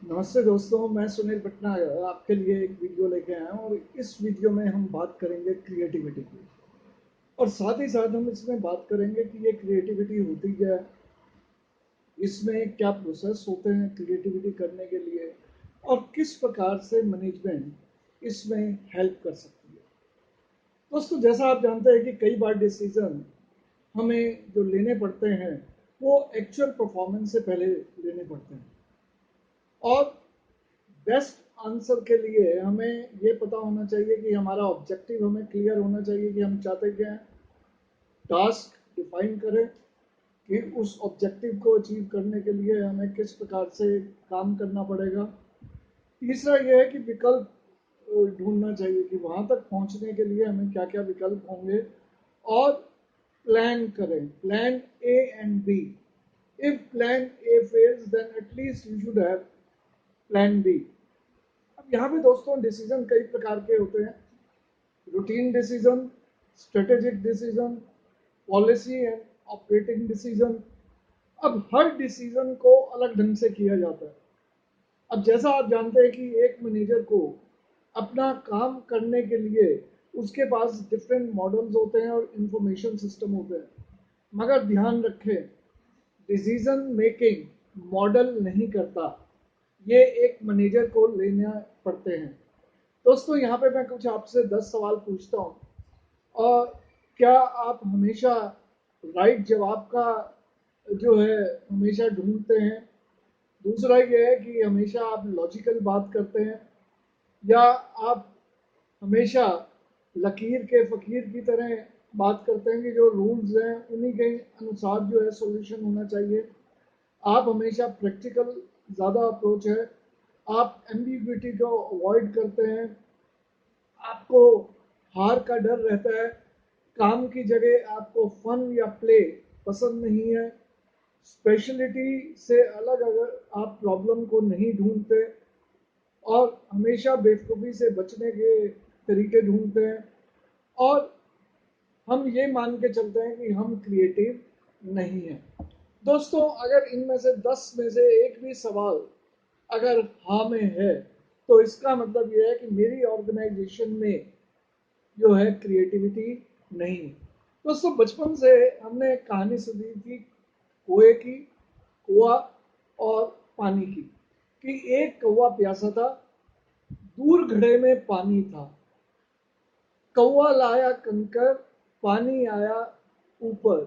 नमस्ते दोस्तों, मैं सुनील भटनागर आपके लिए एक वीडियो लेके आया हूँ और इस वीडियो में हम बात करेंगे क्रिएटिविटी की। और साथ ही साथ हम इसमें बात करेंगे कि ये क्रिएटिविटी होती क्या है, इसमें क्या प्रोसेस होते हैं क्रिएटिविटी करने के लिए, और किस प्रकार से मैनेजमेंट इसमें हेल्प कर सकती है। दोस्तों, जैसा आप जानते हैं कि कई बार डिसीजन हमें जो लेने पड़ते हैं वो एक्चुअल परफॉर्मेंस से पहले लेने पड़ते हैं। और बेस्ट आंसर के लिए हमें ये पता होना चाहिए कि हमारा ऑब्जेक्टिव हमें क्लियर होना चाहिए कि हम चाहते क्या हैं। टास्क डिफाइन करें कि उस ऑब्जेक्टिव को अचीव करने के लिए हमें किस प्रकार से काम करना पड़ेगा। तीसरा ये है कि विकल्प ढूंढना चाहिए कि वहाँ तक पहुँचने के लिए हमें क्या क्या विकल्प होंगे। और प्लान करें, plan A and B. If plan A fails then at least you should have plan B. अब यहाँ पे दोस्तों डिसीजन कई प्रकार के होते हैं। Routine decision, strategic decision, policy and operating decision. अब हर डिसीजन को अलग ढंग से किया जाता है। अब जैसा आप जानते हैं कि एक मैनेजर को अपना काम करने के लिए उसके पास डिफरेंट मॉडल्स होते हैं और इंफॉर्मेशन सिस्टम होते हैं। मगर ध्यान रखें, डिसीजन मेकिंग मॉडल नहीं करता, ये एक मैनेजर को लेना पड़ते हैं। दोस्तों, यहाँ पे मैं कुछ आपसे 10 सवाल पूछता हूँ और क्या आप हमेशा राइट जवाब का जो है हमेशा ढूंढते हैं। दूसरा ये है कि हमेशा आप लॉजिकल बात करते हैं या आप हमेशा लकीर के फकीर की तरह बात करते हैं कि जो रूल्स हैं उन्हीं के अनुसार जो है सॉल्यूशन होना चाहिए। आप हमेशा प्रैक्टिकल ज़्यादा अप्रोच है। आप एम्बिग्विटी को अवॉइड करते हैं। आपको हार का डर रहता है। काम की जगह आपको फन या प्ले पसंद नहीं है। स्पेशलिटी से अलग अगर आप प्रॉब्लम को नहीं ढूंढते और हमेशा बेवकूफ़ी से बचने के तरीके ढूंढते हैं। और हम ये मान के चलते हैं कि हम क्रिएटिव नहीं हैं। दोस्तों, अगर इनमें से 10 में से एक भी सवाल अगर हाँ में है तो इसका मतलब यह है कि मेरी ऑर्गेनाइजेशन में जो है क्रिएटिविटी नहीं है। दोस्तों, बचपन से हमने एक कहानी सुनी थी कुएं की, कुआ और पानी की। कि एक कौवा प्यासा था, दूर घड़े में पानी था। कौवा लाया कंकर, पानी आया ऊपर।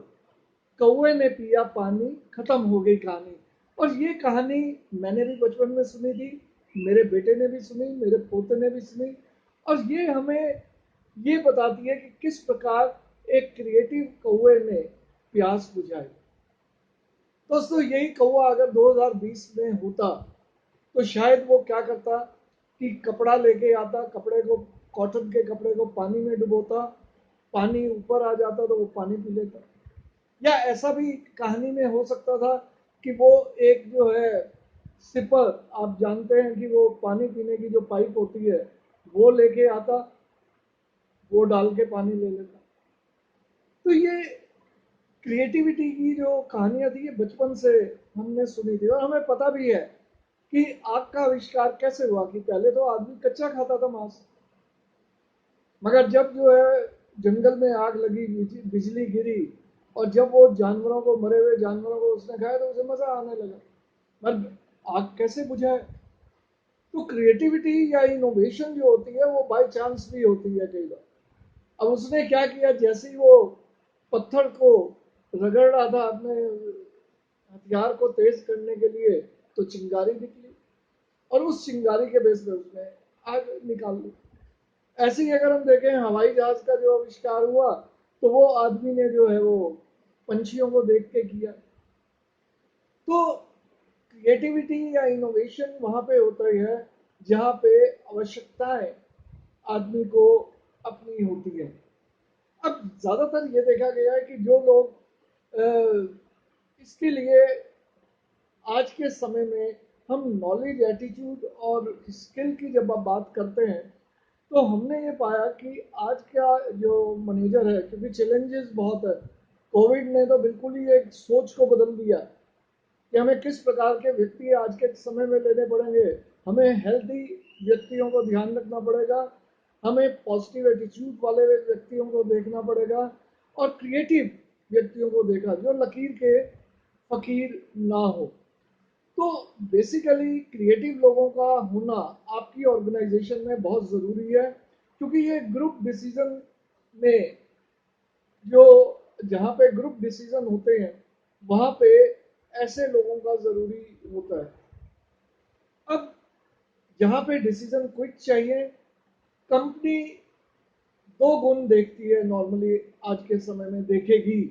कौवे ने पिया पानी, खत्म हो गई कहानी। और ये कहानी मैंने भी बचपन में सुनी थी, मेरे बेटे ने भी सुनी, मेरे पोते ने भी सुनी। और ये हमें ये बताती है कि किस प्रकार एक क्रिएटिव कौवे ने प्यास बुझाई। दोस्तों, यही कौवा अगर 2020 में होता तो शायद वो क्या करता कि कपड़ा लेके आता, कपड़े को, कॉटन के कपड़े को पानी में डुबोता, पानी ऊपर आ जाता तो वो पानी पी लेता। या ऐसा भी कहानी में हो सकता था कि वो एक जो है सिपर, आप जानते हैं कि वो पानी पीने की जो पाइप होती है वो लेके आता, वो डाल के पानी ले लेता। तो ये क्रिएटिविटी की जो कहानियां थी ये बचपन से हमने सुनी थी और हमें पता भी है कि आग का आविष्कार कैसे हुआ। कि पहले तो आदमी कच्चा खाता था मांस, मगर जब जो है जंगल में आग लगी, बिजली गिरी और जब वो जानवरों को, मरे हुए जानवरों को उसने खाया तो उसे मजा आने लगा। पर आग कैसे बुझाए? तो क्रिएटिविटी या इनोवेशन जो होती है वो बाय चांस भी होती है कई बार। अब उसने क्या किया, जैसे ही वो पत्थर को रगड़ रहा था अपने हथियार को तेज करने के लिए तो चिंगारी निकली और उस चिंगारी के बेस पे उसने आग निकाल ली। ऐसे ही अगर हम देखें हवाई जहाज का जो आविष्कार हुआ तो वो आदमी ने जो है वो पंछियों को देख के किया। तो क्रिएटिविटी या इनोवेशन वहां पे होता है जहाँ पे आवश्यकताएं आदमी को अपनी होती है। अब ज्यादातर ये देखा गया है कि जो लोग इसके लिए आज के समय में हम नॉलेज, एटीट्यूड और स्किल की जब आप बात करते हैं तो हमने ये पाया कि आज का जो मैनेजर है, क्योंकि चैलेंजेस बहुत है, कोविड ने तो बिल्कुल ही एक सोच को बदल दिया। कि हमें किस प्रकार के व्यक्ति आज के समय में लेने पड़ेंगे। हमें हेल्दी व्यक्तियों को ध्यान रखना पड़ेगा, हमें पॉजिटिव एटीट्यूड वाले व्यक्तियों को देखना पड़ेगा और क्रिएटिव व्यक्तियों को देखा जो लकीर के फकीर ना हो। तो बेसिकली क्रिएटिव लोगों का होना आपकी ऑर्गेनाइजेशन में बहुत ज़रूरी है, क्योंकि ये ग्रुप डिसीजन में जो जहाँ पे ग्रुप डिसीजन होते हैं वहाँ पे ऐसे लोगों का ज़रूरी होता है। अब जहाँ पे डिसीजन क्विक चाहिए, कंपनी दो गुण देखती है नॉर्मली, आज के समय में देखेगी।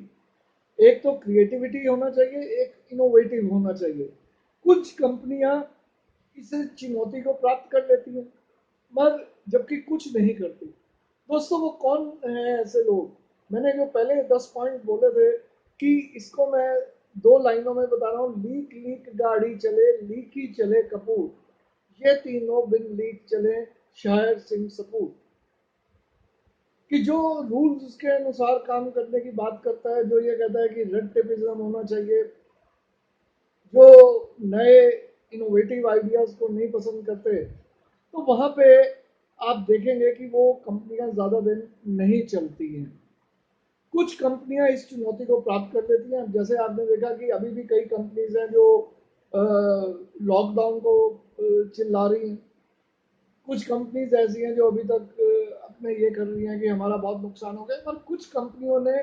एक तो क्रिएटिविटी होना चाहिए, एक इनोवेटिव होना चाहिए। कुछ कंपनियां इस चुनौती को प्राप्त कर लेती हैं, मगर जबकि कुछ नहीं करती। दोस्तों, वो कौन है ऐसे लोग? मैंने जो पहले 10 पॉइंट बोले थे कि इसको मैं दो लाइनों में बता रहा हूँ। लीक लीक गाड़ी चले, लीक ही चले कपूर, ये तीनों बिन लीक चले शायर सिंह सपूर। कि जो रूल्स के अनुसार काम करने की बात करता है, जो ये कहता है कि रेड टेपिज्म होना चाहिए, जो नए इनोवेटिव आइडियाज को नहीं पसंद करते, तो वहां पे आप देखेंगे कि वो कंपनियां ज़्यादा दिन नहीं चलती हैं। कुछ कंपनियां इस चुनौती को प्राप्त कर लेती हैं। जैसे आपने देखा कि अभी भी कई कंपनीज हैं जो लॉकडाउन को चिल्ला रही हैं। कुछ कंपनीज ऐसी हैं जो अभी तक अपने ये कर रही हैं कि हमारा बहुत नुकसान हो गया, पर कुछ कंपनियों ने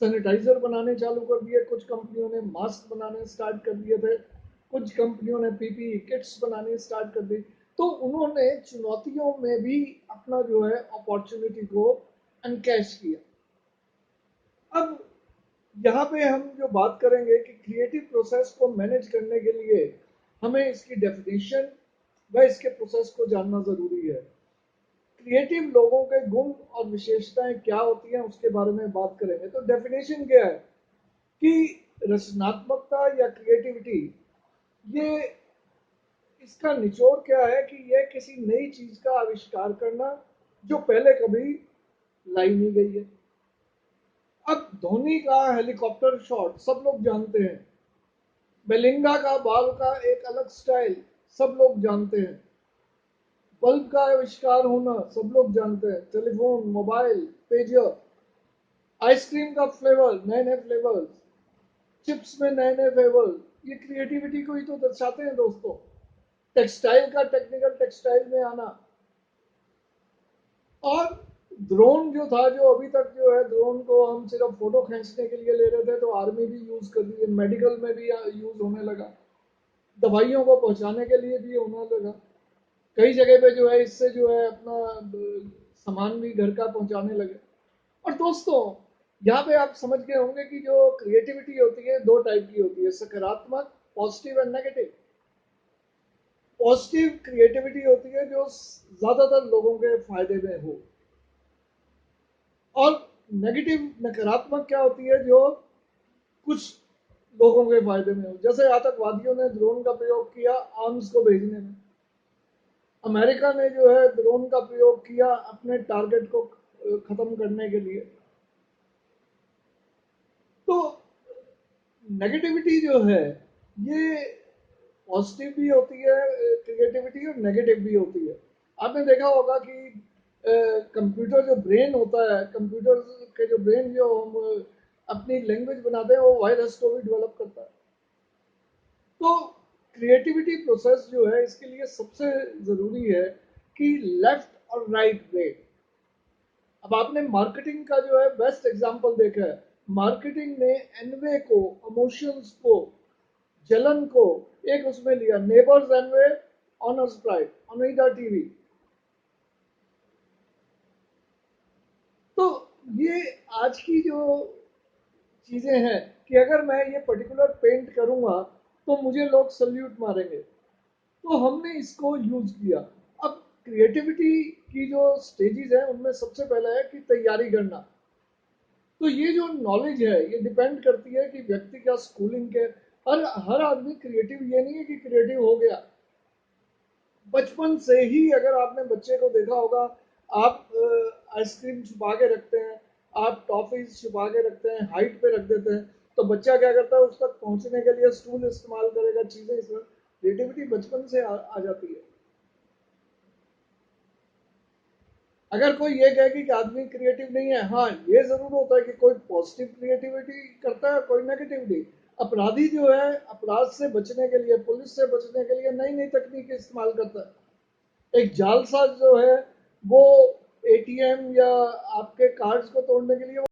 सैनिटाइजर बनाने चालू कर दिए, कुछ कंपनियों ने मास्क बनाने स्टार्ट कर दिए थे, कुछ कंपनियों ने पीपीई किट्स बनाने स्टार्ट कर दी। तो उन्होंने चुनौतियों में भी अपना जो है अपॉर्चुनिटी को एनकैश किया। अब यहाँ पे हम जो बात करेंगे कि क्रिएटिव प्रोसेस को मैनेज करने के लिए हमें इसकी डेफिनेशन व इसके प्रोसेस को जानना जरूरी है। क्रिएटिव लोगों के गुण और विशेषताएं क्या होती हैं उसके बारे में बात करेंगे। तो डेफिनेशन क्या है कि रचनात्मकता या क्रिएटिविटी, ये इसका निचोड़ क्या है कि यह किसी नई चीज का आविष्कार करना जो पहले कभी लाई नहीं गई है। अब धोनी का हेलीकॉप्टर शॉट सब लोग जानते हैं, बेलिंगा का बाल का एक अलग स्टाइल सब लोग जानते हैं, बल्ब का आविष्कार होना सब लोग जानते हैं, टेलीफोन, मोबाइल, पेजर, आइसक्रीम का फ्लेवर, नए नए फ्लेवर्स, चिप्स में नए नए फ्लेवर, ये क्रिएटिविटी को ही तो दर्शाते हैं दोस्तों। टेक्सटाइल का टेक्निकल टेक्सटाइल में आना, और ड्रोन जो था, जो अभी तक जो है ड्रोन को हम सिर्फ फोटो खींचने के लिए ले रहे थे, तो आर्मी भी यूज कर रही है, मेडिकल में भी यूज होने लगा, दवाइयों को पहुंचाने के लिए भी होने लगा। कई जगह पे जो है इससे जो है अपना सामान भी घर का पहुंचाने लगे। और दोस्तों, यहाँ पे आप समझ गए होंगे कि जो क्रिएटिविटी होती है दो टाइप की होती है, सकारात्मक, positive and negative. Positive creativity होती है जो ज्यादातर लोगों के फायदे में हो, और नेगेटिव, नकारात्मक क्या होती है जो कुछ लोगों के फायदे में हो। जैसे आतंकवादियों ने ड्रोन का प्रयोग किया आर्म्स को भेजने में, अमेरिका ने जो है ड्रोन का प्रयोग किया अपने टारगेट को खत्म करने के लिए। तो नेगेटिविटी जो है ये पॉजिटिव भी होती है क्रिएटिविटी, और नेगेटिव भी होती है। आपने देखा होगा कि कंप्यूटर जो ब्रेन होता है, कंप्यूटर के जो ब्रेन जो हम अपनी लैंग्वेज बनाते हैं, वो वायरस को भी डेवलप करता है। तो क्रिएटिविटी प्रोसेस जो है इसके लिए सबसे जरूरी है कि लेफ्ट और राइट ब्रेन। अब आपने मार्केटिंग का जो है बेस्ट एग्जांपल देखा है। मार्केटिंग ने एनवे को, इमोशंस को, जलन को एक उसमें लिया, neighbours envy, honours pride, Onida TV. तो ये आज की जो चीजें हैं कि अगर मैं ये पर्टिकुलर पेंट करूंगा तो मुझे लोग सल्यूट मारेंगे, तो हमने इसको यूज किया। अब क्रिएटिविटी की जो स्टेजेस है उनमें सबसे पहला है कि तैयारी करना। तो ये जो नॉलेज है ये डिपेंड करती है कि व्यक्ति का स्कूलिंग के, हर आदमी क्रिएटिव ये नहीं है कि क्रिएटिव हो गया। बचपन से ही अगर आपने बच्चे को देखा होगा, आप आइसक्रीम छुपा के रखते हैं, आप टॉफीज छुपा के रखते हैं, हाइट पे रख देते हैं, तो बच्चा क्या करता है, उस तक पहुंचने के लिए स्टूल इस्तेमाल करेगा, चीजें इसमें क्रिएटिविटी बचपन से आ जाती है। अगर कोई ये कहे कि आदमी क्रिएटिव नहीं है, हाँ ये जरूर होता है कि कोई पॉजिटिव क्रिएटिविटी करता है, कोई नेगेटिविटी। अपराधी जो है अपराध से बचने के लिए, पुलिस से बचने के लिए नई नई तकनीक इस्तेमाल करता है। एक जालसाज जो है वो एटीएम या आपके कार्ड्स को तोड़ने के लिए